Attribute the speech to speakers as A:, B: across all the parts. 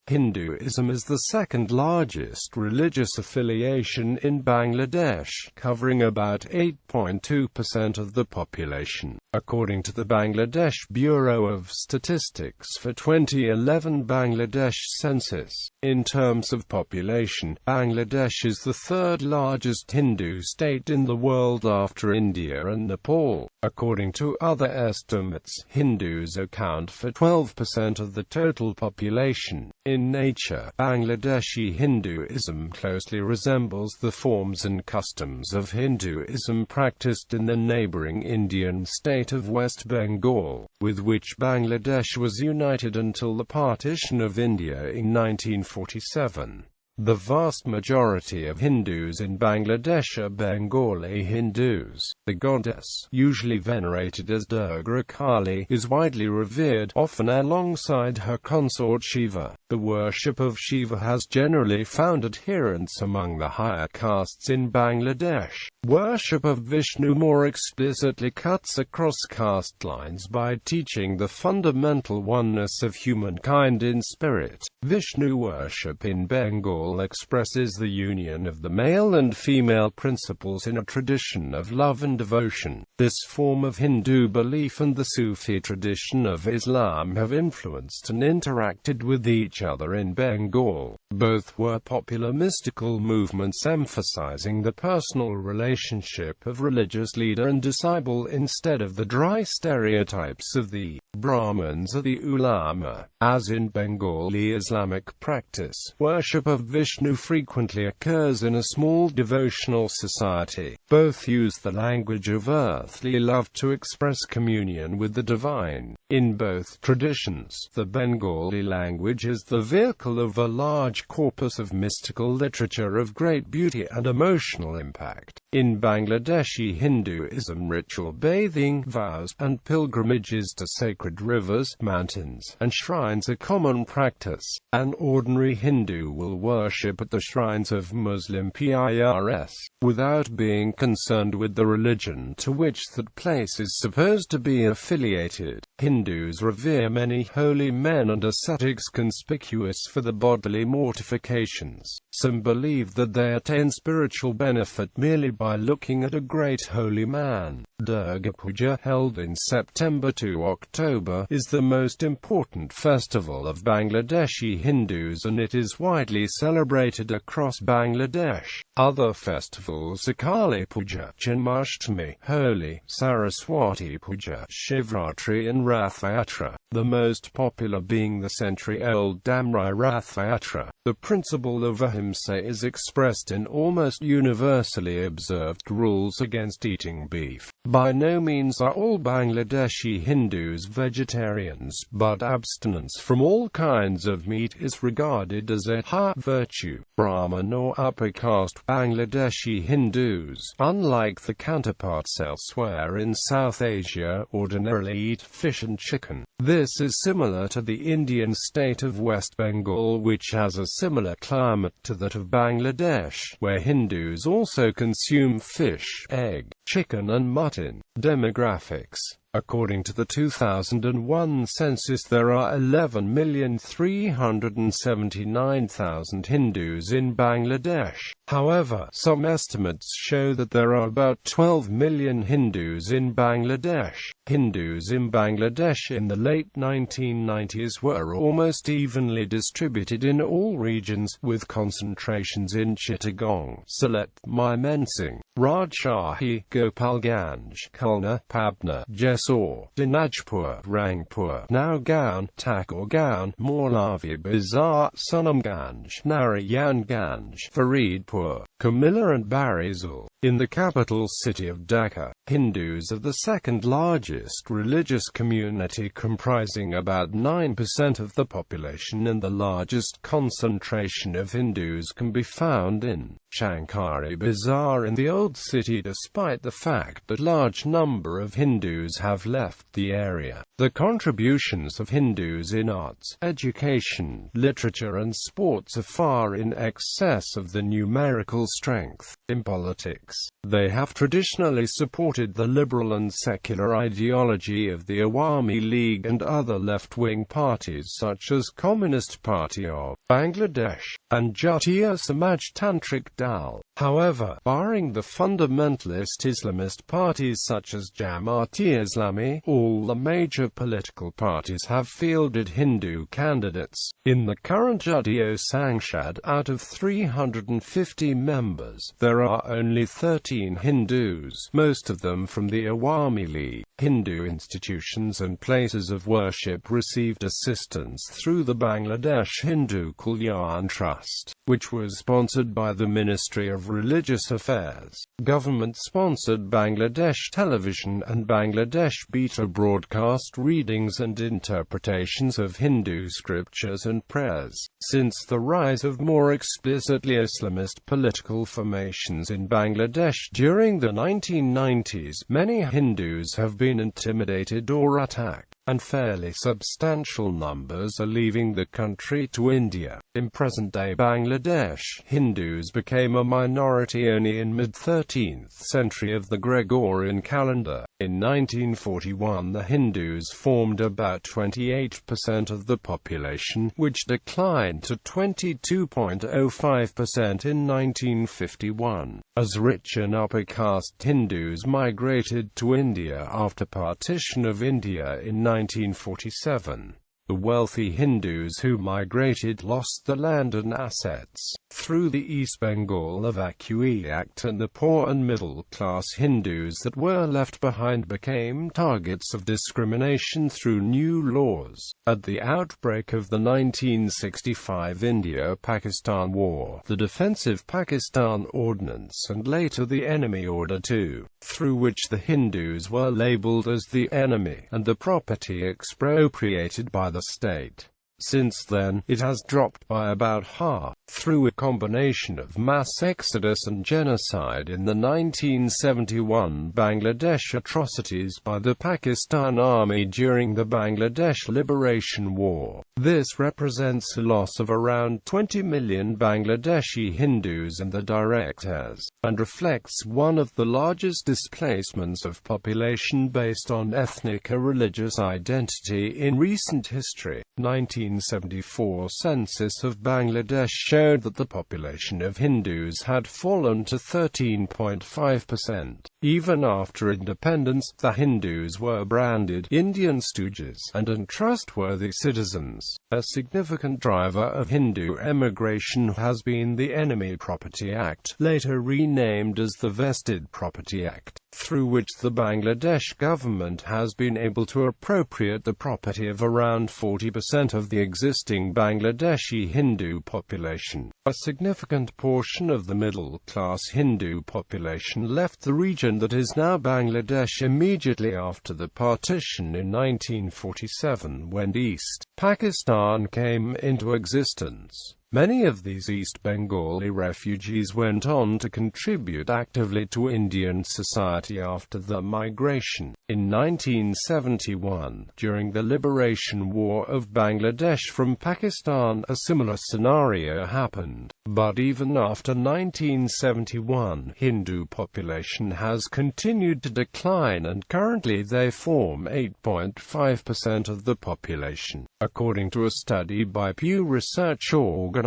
A: Hinduism is the second largest religious affiliation in Bangladesh, covering about 8.2% of the population, according to the Bangladesh Bureau of Statistics for 2011 Bangladesh census. In terms of population, Bangladesh is the third largest Hindu state in the world after India and Nepal. According to other estimates, Hindus account for 12% of the total population. In nature, Bangladeshi Hinduism closely resembles the forms and customs of Hinduism practiced in the neighbouring Indian state of West Bengal, with which Bangladesh was united until the partition of India in 1947. The vast majority of Hindus in Bangladesh are Bengali Hindus. The goddess, usually venerated as Durga Kali, is widely revered, often alongside her consort Shiva. The worship of Shiva has generally found adherents among the higher castes in Bangladesh. Worship of Vishnu more explicitly cuts across caste lines by teaching the fundamental oneness of humankind in spirit. Vishnu worship in Bengal expresses the union of the male and female principles in a tradition of love and devotion. This form of Hindu belief and the Sufi tradition of Islam have influenced and interacted with each other in Bengal. Both were popular mystical movements emphasizing the personal relationship of religious leader and disciple instead of the dry stereotypes of the Brahmins or the ulama. As in Bengali Islamic practice, worship of Vishnu frequently occurs in a small devotional society. Both use the language of earthly love to express communion with the divine. In both traditions, the Bengali language is the vehicle of a large corpus of mystical literature of great beauty and emotional impact. In Bangladeshi Hinduism, ritual bathing, vows, and pilgrimages to sacred rivers, mountains, and shrines are common practice. An ordinary Hindu will worship at the shrines of Muslim PIRS, without being concerned with the religion to which that place is supposed to be affiliated. Hindus revere many holy men and ascetics conspicuous for the bodily mortifications. Some believe that they attain spiritual benefit merely by looking at a great holy man. Durga Puja, held in September to October, is the most important festival of Bangladeshi Hindus and it is widely celebrated across Bangladesh. Other festivals are Kali Puja, Janmashtami, Holi, Saraswati Puja, Shivratri and Rath Yatra, the most popular being the century-old Damrai Rath Yatra. The principle of ahimsa is expressed in almost universally observed rules against eating beef. By no means are all Bangladeshi Hindus vegetarians, but abstinence from all kinds of meat is regarded as a high virtue. Brahmin or upper caste Bangladeshi Hindus, unlike the counterparts elsewhere in South Asia, ordinarily eat fish and chicken. This is similar to the Indian state of West Bengal, which has a similar climate to that of Bangladesh, where Hindus also consume fish, egg, chicken and mutton. Demographics. According to the 2001 census, there are 11,379,000 Hindus in Bangladesh. However, some estimates show that there are about 12 million Hindus in Bangladesh. Hindus in Bangladesh in the late 1990s were almost evenly distributed in all regions, with concentrations in Chittagong, Sylhet, Mymensingh, Rajshahi, Gopalganj, Khulna, Pabna, Jessore, Dinajpur, Rangpur, Naugaon, Takorgaon, Morlavi Bazar, Sunamganj, Narayanganj, Faridpur, Kamilla and Barisal. In the capital city of Dhaka, Hindus are the second largest religious community, comprising about 9% of the population, and the largest concentration of Hindus can be found in Shankari Bazaar in the old city, despite the fact that large number of Hindus have left the area. The contributions of Hindus in arts, education, literature and sports are far in excess of the numerical strength. In politics, they have traditionally supported the liberal and secular ideology of the Awami League and other left-wing parties such as Communist Party of Bangladesh and Jatiya Samaj Tantrik Dal. However, barring the fundamentalist Islamist parties such as Jamaat-e-Islami, all the major political parties have fielded Hindu candidates. In the current Jatiya Sangshad, out of 350 members, there are only 13 Hindus, most of them from the Awami League. Hindu institutions and places of worship received assistance through the Bangladesh Hindu Kalyan Trust, which was sponsored by the Ministry of Religious Affairs. Government-sponsored Bangladesh Television and Bangladesh Beta broadcast readings and interpretations of Hindu scriptures and prayers. Since the rise of more explicitly Islamist political formations in Bangladesh during the 1990s, many Hindus have been intimidated or attacked, and fairly substantial numbers are leaving the country to India. In present-day Bangladesh, Hindus became a minority only in mid-13th century of the Gregorian calendar. In 1941 the Hindus formed about 28% of the population, which declined to 22.05% in 1951, as rich and upper-caste Hindus migrated to India after partition of India in 1947. The wealthy Hindus who migrated lost the land and assets through the East Bengal Evacuee Act, and the poor and middle-class Hindus that were left behind became targets of discrimination through new laws. At the outbreak of the 1965 India-Pakistan War, the Defensive Pakistan Ordinance and later the Enemy Order 2, through which the Hindus were labelled as the enemy and the property expropriated by the state. Since then, it has dropped by about half, through a combination of mass exodus and genocide in the 1971 Bangladesh atrocities by the Pakistan Army during the Bangladesh Liberation War. This represents a loss of around 20 million Bangladeshi Hindus in the direct heirs, and reflects one of the largest displacements of population based on ethnic or religious identity in recent history. 1974 census of Bangladesh showed that the population of Hindus had fallen to 13.5%. Even after independence, the Hindus were branded Indian stooges and untrustworthy citizens. A significant driver of Hindu emigration has been the Enemy Property Act, later renamed as the Vested Property Act, through which the Bangladesh government has been able to appropriate the property of around 40% of the existing Bangladeshi Hindu population. A significant portion of the middle-class Hindu population left the region that is now Bangladesh immediately after the partition in 1947, when East Pakistan came into existence. Many of these East Bengali refugees went on to contribute actively to Indian society after the migration. In 1971, during the Liberation War of Bangladesh from Pakistan, a similar scenario happened. But even after 1971, Hindu population has continued to decline, and currently they form 8.5% of the population. According to a study by Pew Research Organization,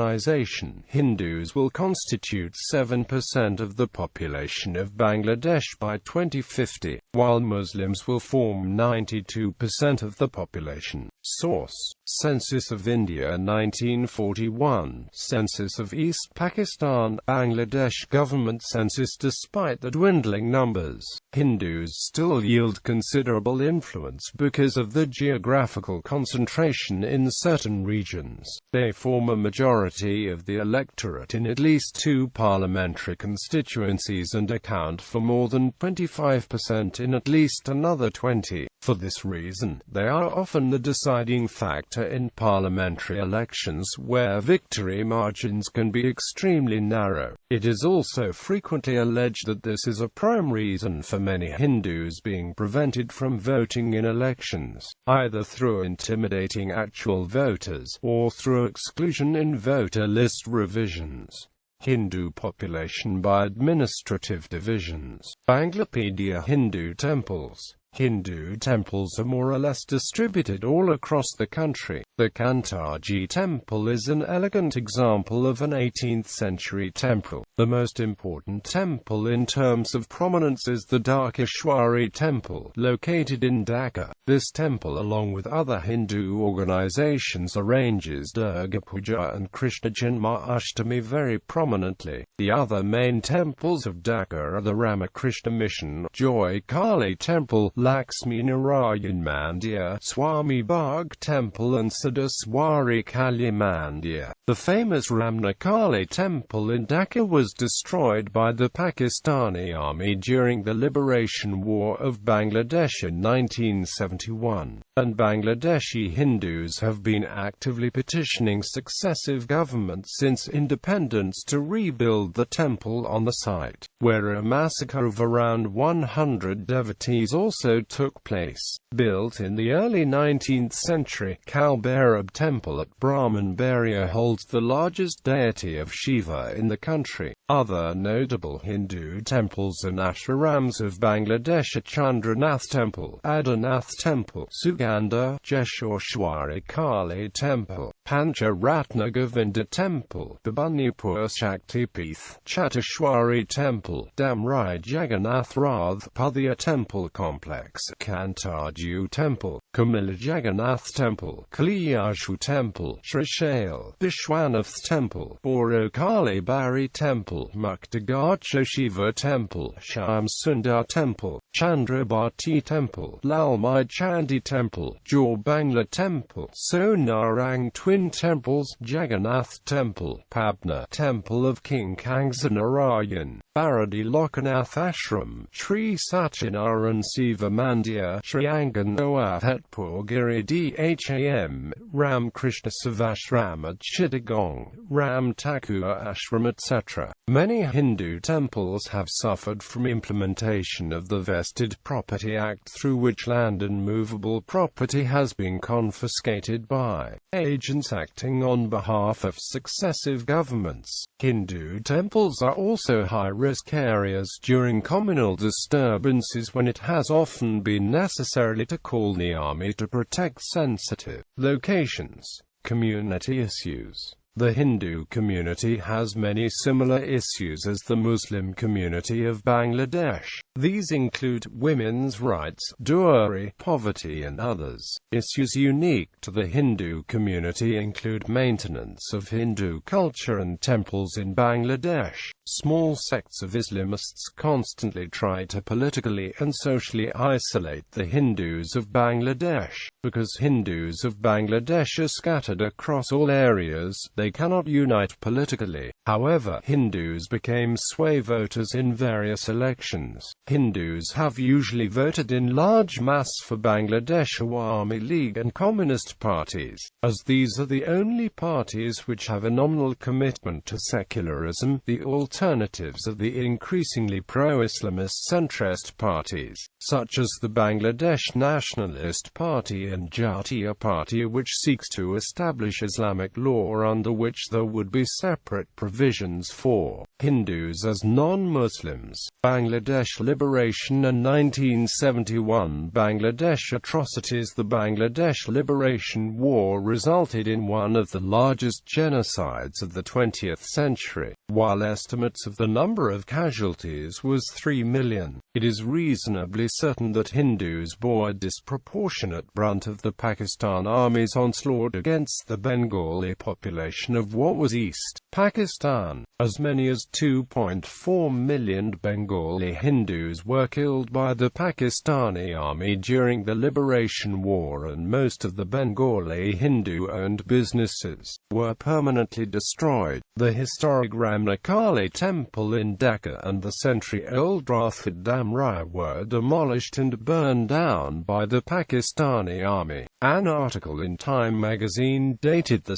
A: Hindus will constitute 7% of the population of Bangladesh by 2050, while Muslims will form 92% of the population. Source: Census of India 1941, Census of East Pakistan, Bangladesh Government Census. Despite the dwindling numbers, Hindus still yield considerable influence because of the geographical concentration in certain regions. They form a majority majority of the electorate in at least 2 parliamentary constituencies and account for more than 25% in at least another 20. For this reason, they are often the deciding factor in parliamentary elections where victory margins can be extremely narrow. It is also frequently alleged that this is a prime reason for many Hindus being prevented from voting in elections, either through intimidating actual voters, or through exclusion in voter list revisions. Hindu population by administrative divisions. Bangladeshi Hindu temples. Hindu temples are more or less distributed all across the country. The Kantarji temple is an elegant example of an 18th-century temple. The most important temple in terms of prominence is the Darkish Wari temple, located in Dhaka. This temple, along with other Hindu organizations, arranges Durga Puja and Krishna Janmashtami very prominently. The other main temples of Dhaka are the Ramakrishna Mission, Joy Kali Temple, Lakshmi Narayan Mandir, Swami Bagh Temple and Sadaswari Kali Mandir. The famous Ramna Kali Temple in Dhaka was destroyed by the Pakistani army during the Liberation War of Bangladesh in 1971, and Bangladeshi Hindus have been actively petitioning successive governments since independence to rebuild the temple on the site, where a massacre of around 100 devotees also took place. Built in the early 19th century, Kalbhairab Temple at Brahmanbaria holds the largest deity of Shiva in the country. Other notable Hindu temples and ashrams of Bangladesh are Chandranath Temple, Adanath Temple, Sugandha, Jeshoshwari Kali Temple, Pancharatna Govinda Temple, Bhabanipur Shaktipith, Chatashwari Temple, Damrai Jagannath Rath Padhya Temple Complex, Kantarju Temple, Kamila Jagannath Temple, Kaliyashu Temple, Trishale, Vishwanath Temple, Boro Kali Bari Temple, Muktagacha Shiva Temple, Shyam Sundar Temple, Chandrabhati Temple, Lalmai Chandi Temple, Jor Bangla Temple, Sonarang Twin Temples, Jagannath Temple, Pabna Temple of King Kangsanarayan, Bharati Lokanath Ashram, Sri Satyanarayan Siva Mandir, Sri Anganoa Hatpur Giri Dham, Ram Krishna Savashram at Chittagong, Ram Thakur Ashram etc. Many Hindu temples have suffered from implementation of the Vested Property Act, through which land and movable property has been confiscated by agents acting on behalf of successive governments. Hindu temples are also high-risk areas during communal disturbances, when it has often been necessary to call the army to protect sensitive locations. Community issues. The Hindu community has many similar issues as the Muslim community of Bangladesh. These include women's rights, dowry, poverty and others. Issues unique to the Hindu community include maintenance of Hindu culture and temples in Bangladesh. Small sects of Islamists constantly try to politically and socially isolate the Hindus of Bangladesh. Because Hindus of Bangladesh are scattered across all areas, they cannot unite politically. However, Hindus became sway voters in various elections. Hindus have usually voted in large mass for Bangladesh Awami League and Communist parties, as these are the only parties which have a nominal commitment to secularism. The alternatives are the increasingly pro-Islamist centrist parties, such as the Bangladesh Nationalist Party and Jatiya Party, which seeks to establish Islamic law under which there would be separate provisions for Hindus as non-Muslims. Bangladesh Liberation and 1971 Bangladesh Atrocities. The Bangladesh Liberation War resulted in one of the largest genocides of the 20th century. While estimates of the number of casualties was 3 million, it is reasonably certain that Hindus bore a disproportionate brunt of the Pakistan Army's onslaught against the Bengali population of what was East Pakistan. As many as 2.4 million Bengali Hindus were killed by the Pakistani army during the Liberation War, and most of the Bengali Hindu-owned businesses were permanently destroyed. The historic Ramnakali temple in Dhaka and the century-old Rathod Damrai were demolished and burned down by the Pakistani army. An article in Time magazine dated 2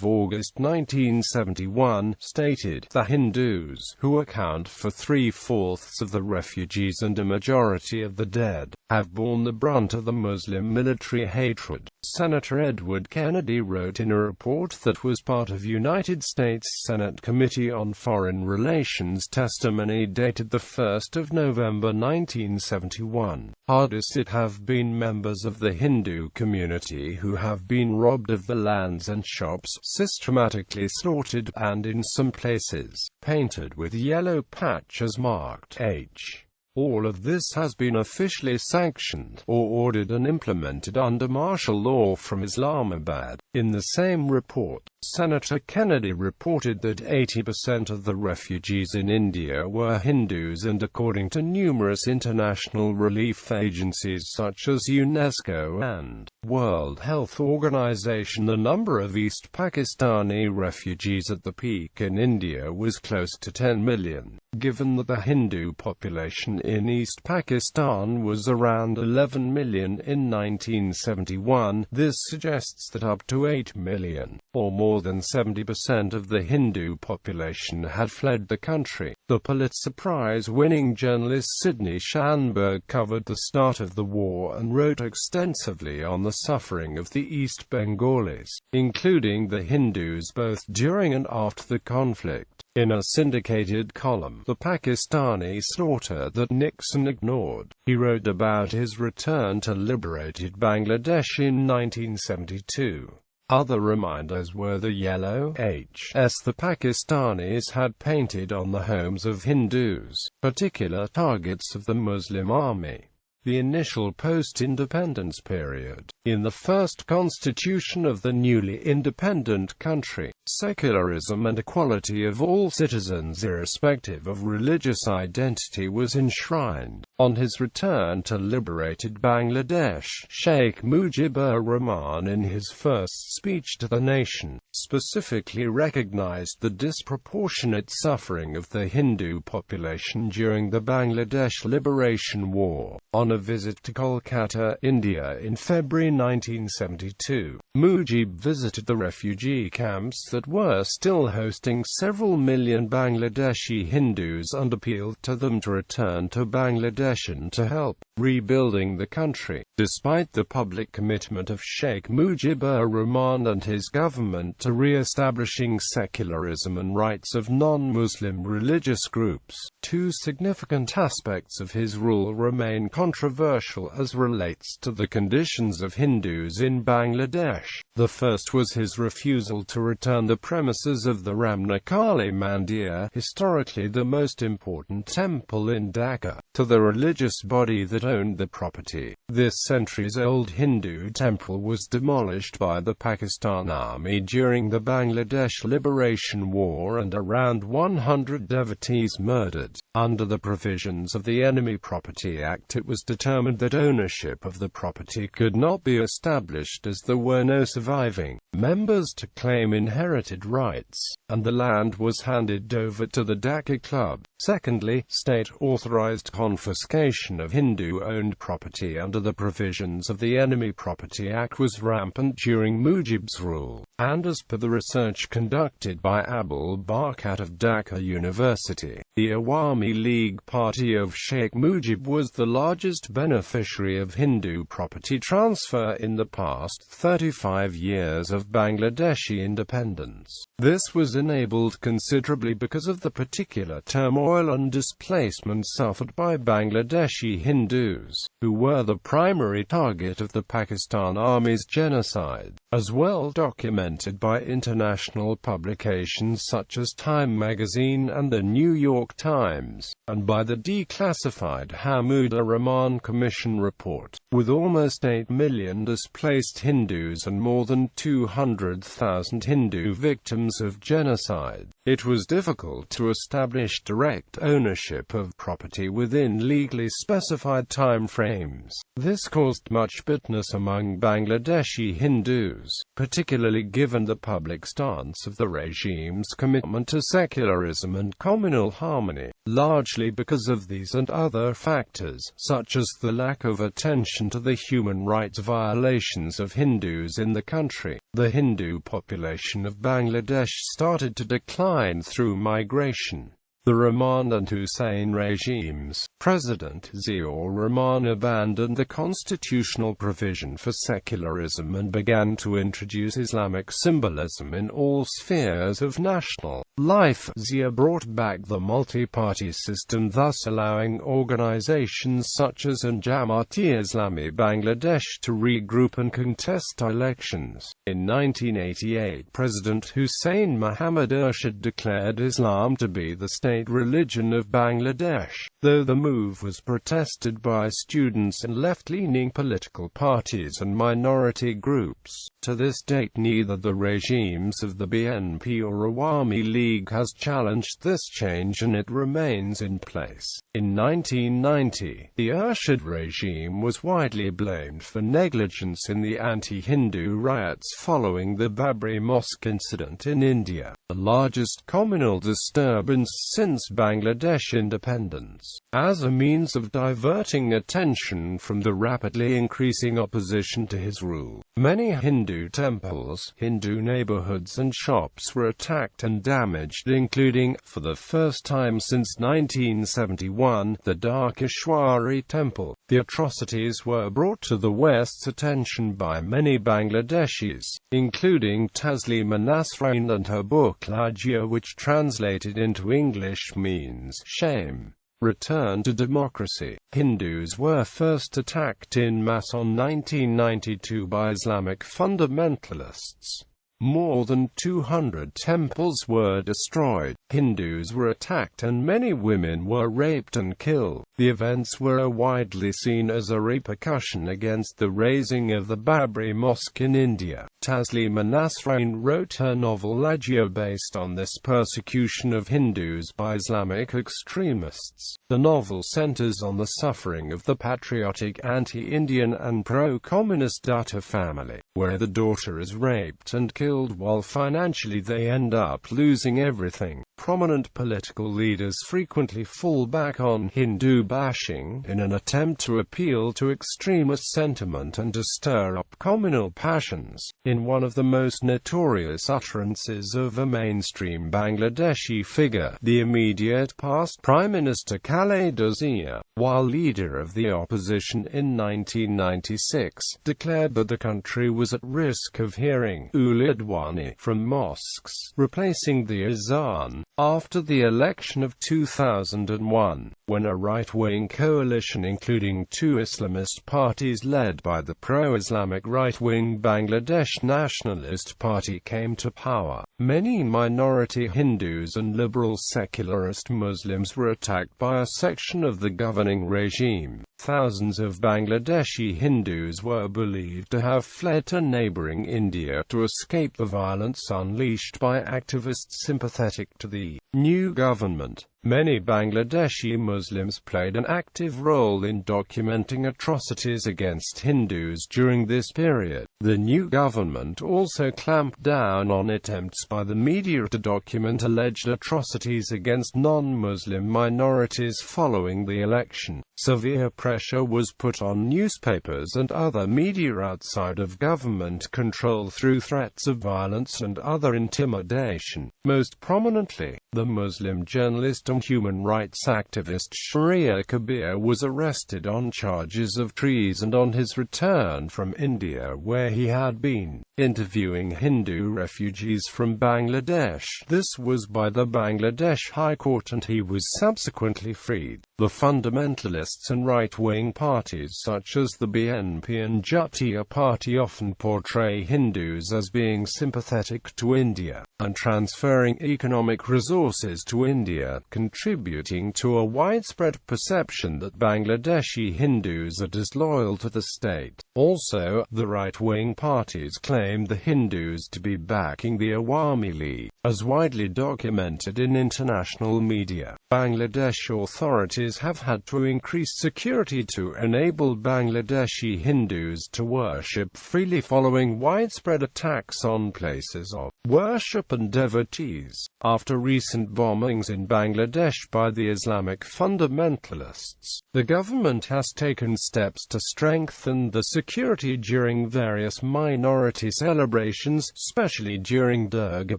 A: August 1971 stated, "The Hindus, who account for 3/4 of the refugees and a majority of the dead, have borne the brunt of the Muslim military hatred." Senator Edward Kennedy wrote in a report that was part of United States Senate Committee on Foreign Relations testimony dated 1 November 1971. "Hardest it have been members of the Hindu community who have been robbed of the lands and shops, systematically slaughtered, and in some places, painted with yellow patches marked H. All of this has been officially sanctioned, or ordered and implemented under martial law from Islamabad." In the same report, Senator Kennedy reported that 80% of the refugees in India were Hindus, and according to numerous international relief agencies such as UNESCO and World Health Organization, the number of East Pakistani refugees at the peak in India was close to 10 million. Given that the Hindu population in East Pakistan was around 11 million in 1971, this suggests that up to 8 million, or more than 70% of the Hindu population, had fled the country. The Pulitzer Prize-winning journalist Sidney Schanberg covered the start of the war and wrote extensively on the suffering of the East Bengalis, including the Hindus both during and after the conflict. In a syndicated column, "The Pakistani Slaughter That Nixon Ignored," he wrote about his return to liberated Bangladesh in 1972. Other reminders were the yellow H's the Pakistanis had painted on the homes of Hindus, particular targets of the Muslim army. The initial post-independence period. In the first constitution of the newly independent country, secularism and equality of all citizens irrespective of religious identity was enshrined. On his return to liberated Bangladesh, Sheikh Mujibur Rahman, in his first speech to the nation, specifically recognized the disproportionate suffering of the Hindu population during the Bangladesh Liberation War. On a visit to Kolkata, India in February 1972, Mujib visited the refugee camps that were still hosting several million Bangladeshi Hindus and appealed to them to return to Bangladesh and to help rebuilding the country. Despite the public commitment of Sheikh Mujibur Rahman and his government to re-establishing secularism and rights of non-Muslim religious groups, two significant aspects of his rule remain controversial as relates to the conditions of Hindus in Bangladesh. The first was his refusal to return the premises of the Ramnakali Mandir, historically the most important temple in Dhaka, to the religious body that owned the property. This centuries-old Hindu temple was demolished by the Pakistan Army during the Bangladesh Liberation War and around 100 devotees murdered. Under the provisions of the Enemy Property Act, it was determined that ownership of the property could not be established as there were no surviving members to claim inherited rights, and the land was handed over to the Dhaka Club. Secondly, state-authorized confiscation of Hindu-owned property under the provisions of the Enemy Property Act was rampant during Mujib's rule, and as per the research conducted by Abul Barkat of Dhaka University, the Awami League Party of Sheikh Mujib was the largest beneficiary of Hindu property transfer in the past 35 years of Bangladeshi independence. This was enabled considerably because of the particular turmoil and displacement suffered by Bangladeshi Hindus, who were the primary target of the Pakistan Army's genocide, as well documented by international publications such as Time magazine and the New York Times, and by the declassified Hamida Rahman Commission report. With almost 8 million displaced Hindus and more than 200,000 Hindu victims victims of genocide. It was difficult to establish direct ownership of property within legally specified time frames. This caused much bitterness among Bangladeshi Hindus, particularly given the public stance of the regime's commitment to secularism and communal harmony. Largely because of these and other factors, such as the lack of attention to the human rights violations of Hindus in the country, the Hindu population of Bangladesh started to decline through migration. The Rahman and Hussein regimes, President Ziaur Rahman abandoned the constitutional provision for secularism and began to introduce Islamic symbolism in all spheres of national life. Zia brought back the multi-party system, thus allowing organizations such as Jamaat-e-Islami Bangladesh to regroup and contest elections. In 1988, President Hussein Muhammad Ershad declared Islam to be the state religion of Bangladesh, though the move was protested by students and left-leaning political parties and minority groups. To this date, neither the regimes of the BNP or Awami League has challenged this change, and it remains in place. In 1990, the Ershad regime was widely blamed for negligence in the anti-Hindu riots following the Babri Mosque incident in India, the largest communal disturbance since Bangladesh independence. As a means of diverting attention from the rapidly increasing opposition to his rule, many Hindu temples, Hindu neighborhoods and shops were attacked and damaged, including, for the first time since 1971, the Darkish Wari temple. The atrocities were brought to the West's attention by many Bangladeshis, including Taslima Nasrin and her book Lajia, which translated into English means shame. Return to democracy. Hindus were first attacked en masse in 1992 by Islamic fundamentalists. More than 200 temples were destroyed. Hindus were attacked and many women were raped and killed. The events were widely seen as a repercussion against the razing of the Babri Mosque in India. Taslima Nasrin wrote her novel Lajia based on this persecution of Hindus by Islamic extremists. The novel centers on the suffering of the patriotic anti-Indian and pro-communist Dutta family, where the daughter is raped and killed while financially they end up losing everything. Prominent political leaders frequently fall back on Hindu bashing in an attempt to appeal to extremist sentiment and to stir up communal passions. In one of the most notorious utterances of a mainstream Bangladeshi figure, the immediate past Prime Minister Khaleda Zia, while leader of the opposition in 1996, declared that the country was at risk of hearing Uladwani from mosques, replacing the azan, after the election of 2001, when a right-wing coalition including two Islamist parties led by the pro-Islamic right-wing Bangladesh Nationalist Party came to power. Many minority Hindus and liberal secularist Muslims were attacked by a section of the governing regime. Thousands of Bangladeshi Hindus were believed to have fled to neighbouring India to escape the violence unleashed by activists sympathetic to the new government. Many Bangladeshi Muslims played an active role in documenting atrocities against Hindus during this period. The new government also clamped down on attempts by the media to document alleged atrocities against non-Muslim minorities following the election. Severe pressure was put on newspapers and other media outside of government control through threats of violence and other intimidation. Most prominently, the Muslim journalist and human rights activist Sharia Kabir was arrested on charges of treason on his return from India, where he had been interviewing Hindu refugees from Bangladesh. This was by the Bangladesh High Court and he was subsequently freed. The fundamentalists and right-wing parties such as the BNP and Jatiya Party often portray Hindus as being sympathetic to India, and transferring economic resources to India, contributing to a widespread perception that Bangladeshi Hindus are disloyal to the state. Also, the right-wing parties claim the Hindus to be backing the Awami League, As widely documented in international media, Bangladesh authorities have had to increase security to enable Bangladeshi Hindus to worship freely following widespread attacks on places of worship and devotees. After recent bombings in Bangladesh by the Islamic fundamentalists, the government has taken steps to strengthen the security during various minority celebrations, especially during Durga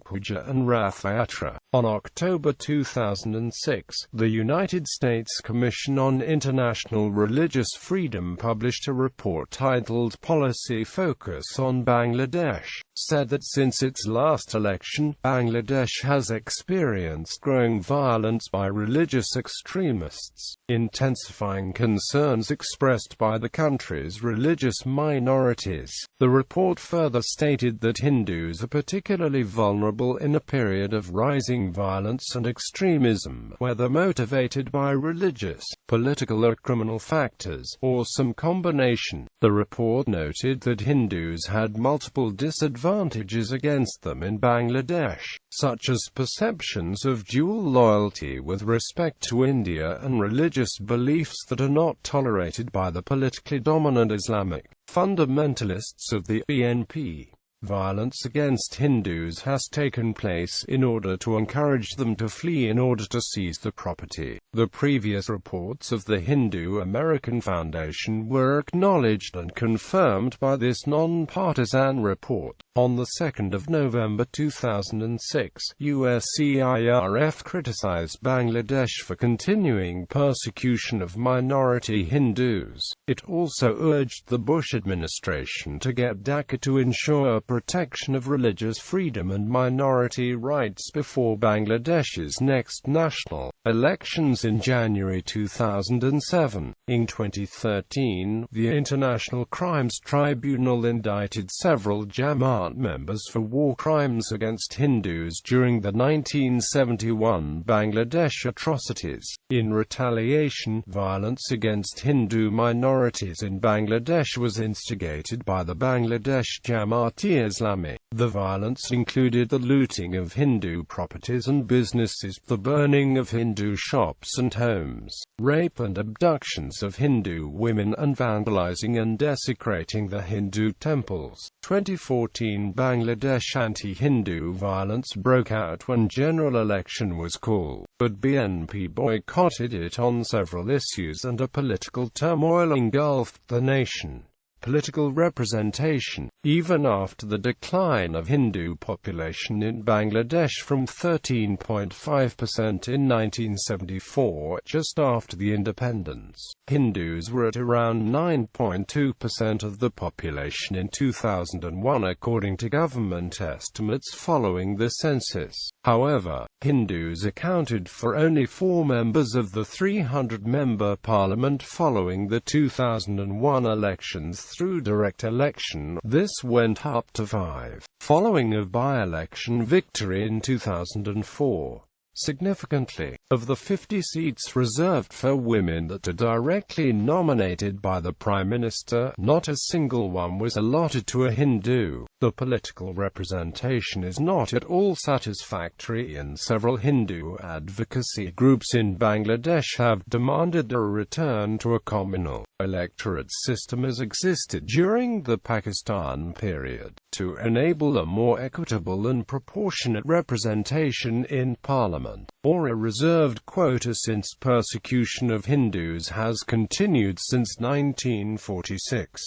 A: Puja and Rath Yatra. On October 2006, the United States Commission on International Religious Freedom published a report titled Policy Focus on Bangladesh, said that since its last election, Bangladesh has experienced growing violence by religious extremists, intensifying concerns expressed by the country's religious minorities. The report further stated that Hindus are particularly vulnerable in a period of rising violence and extremism, whether motivated by religious, political or criminal factors, or some combination. The report noted that Hindus had multiple disadvantages against them in Bangladesh, such as perceptions of dual loyalty with respect to India and religious beliefs that are not tolerated by the politically dominant Islamic fundamentalists of the BNP. Violence against Hindus has taken place in order to encourage them to flee in order to seize the property. The previous reports of the Hindu American Foundation were acknowledged and confirmed by this non-partisan report. On the 2nd of November 2006, USCIRF criticized Bangladesh for continuing persecution of minority Hindus. It also urged the Bush administration to get Dhaka to ensure protection of religious freedom and minority rights before Bangladesh's next national elections in January 2007. In 2013, the International Crimes Tribunal indicted several Jamaat members for war crimes against Hindus during the 1971 Bangladesh atrocities. In retaliation, violence against Hindu minorities in Bangladesh was instigated by the Bangladesh Jamaat-e-Islami. The violence included the looting of Hindu properties and businesses, the burning of Hindu shops and homes, rape and abductions of Hindu women, and vandalizing and desecrating the Hindu temples. 2014 Bangladesh anti-Hindu violence broke out when general election was called, but BNP boycotted it on several issues and a political turmoil engulfed the nation. Political representation. Even after the decline of Hindu population in Bangladesh from 13.5% in 1974, just after the independence, Hindus were at around 9.2% of the population in 2001 according to government estimates following the census. However, Hindus accounted for only 4 members of the 300-member parliament following the 2001 elections through direct election. This went up to 5, following a by-election victory in 2004. Significantly, of the 50 seats reserved for women that are directly nominated by the Prime Minister, not a single one was allotted to a Hindu. The political representation is not at all satisfactory, and several Hindu advocacy groups in Bangladesh have demanded a return to a communal electorate system as existed during the Pakistan period, to enable a more equitable and proportionate representation in parliament, or a reserved quota, since persecution of Hindus has continued since 1946.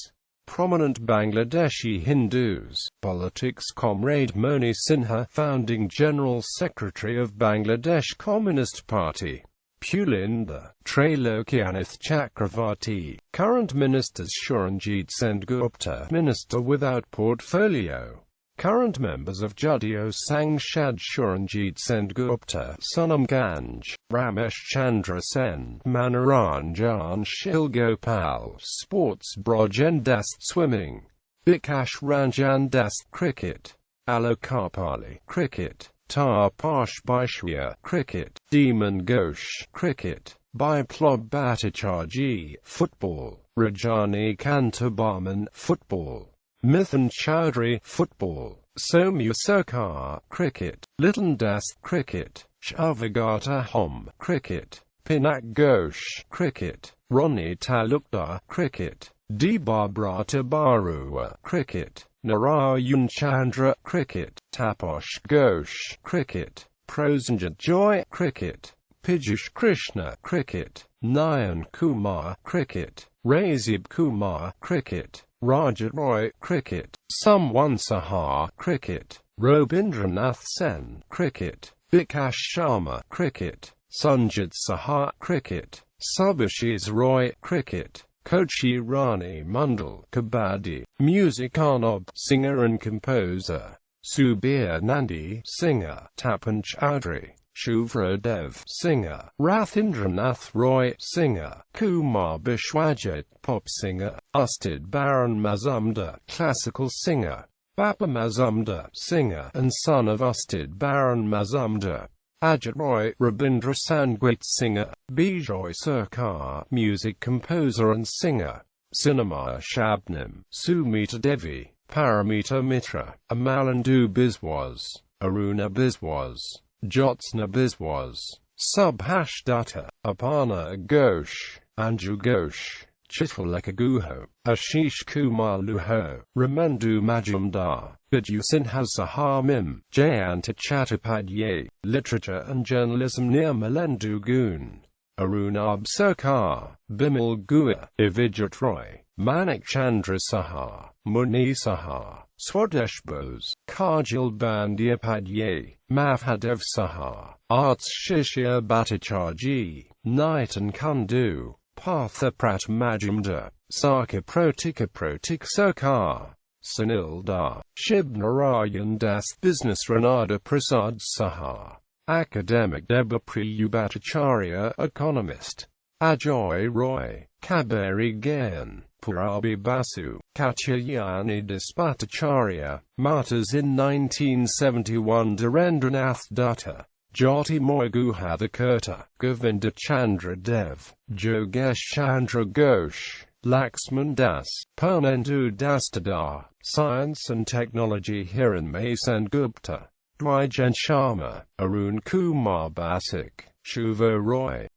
A: Prominent Bangladeshi Hindus. Politics. Comrade Moni Sinha, founding General Secretary of Bangladesh Communist Party. Pulinda Trailokyanath Chakravarti. Current Ministers Suranjit Sengupta, Minister without portfolio. Current members of Judeo Sangshad: Suranjit Sengupta, Sonam Ganj, Ramesh Chandra Sen, Manoranjan Shilgopal. Sports. Brojan Dast Swimming, Bikash Ranjan Dast Cricket, Alokapali Cricket, Tarpash Baishya Cricket, Demon Ghosh Cricket, Biplob Bhattacharjee Football, Rajani Kantabarman Football, Mithun Chowdhury Football, Somya Sarkar, cricket. Litan Das, cricket. Shavagata Hom, cricket. Pinak Ghosh, cricket. Ronnie Talukdar, cricket. Debabrata Barua, cricket. Narayan Chandra, cricket. Taposh Ghosh, cricket. Prosenjit Joy, cricket. Pijush Krishna, cricket. Nayan Kumar, cricket. Razib Kumar, cricket. Rajat Roy, cricket. Someone Sahar, cricket. Robindranath Sen, cricket. Bikash Sharma, cricket. Sanjit Sahar, cricket. Subhashis Roy, cricket. Kochi Rani Mundal, kabaddi. Music Arnab, singer and composer. Subir Nandi, singer. Tapan Chowdhury. Shuvra Dev, singer. Rathindranath Roy, singer. Kumar Bishwajit, pop singer. Ustid Baron Mazumdar, classical singer. Bappa Mazumdar, singer and son of Ustid Baron Mazumdar. Ajit Roy, Rabindra Sangeet, singer. Bijoy Sarkar, music composer and singer. Cinema Shabnam, Sumita Devi, Paramita Mitra, Amalandu Biswas, Aruna Biswas. Jyotsna Biswas, Subhash Datta, Aparna Ghosh, Anju Ghosh, Chitaleka Guho, Ashish Kumar Luho, Ramendu Majumdar, Bidyu Sinha Sahar Mim, Jayanta Chattopadhyay, Literature and Journalism Nirmalendu Gun, Arunab Sarkar, Bimal Gua, Evijit Roy, Manik Chandra Sahar, Muni Sahar, Swadesh Bose, Kajal Bandyopadhyay, Mahadev Sahar, Arts Shishya Bhattacharjee, Nitin Kundu, Partha Prat Majumdar, Sarkar Protik Sarkar, Sunil Dar, Shib Narayan Das, Business Ranada Prasad Sahar, Academic Debapriyu Bhattacharya, Economist, Ajoy Roy, Kaberi Gayan, Purabi Basu, Katyayani Das Bhattacharya, Martyrs in 1971 Dhirendranath Dutta, Jyoti Moy Guhadakirta, Govinda Chandra Dev, Jogesh Chandra Ghosh, Laxman Das, Purnendu Dastadar, Science and Technology Hiranmay Gupta, Dwijen Sharma, Arun Kumar Basak, Shuva Roy.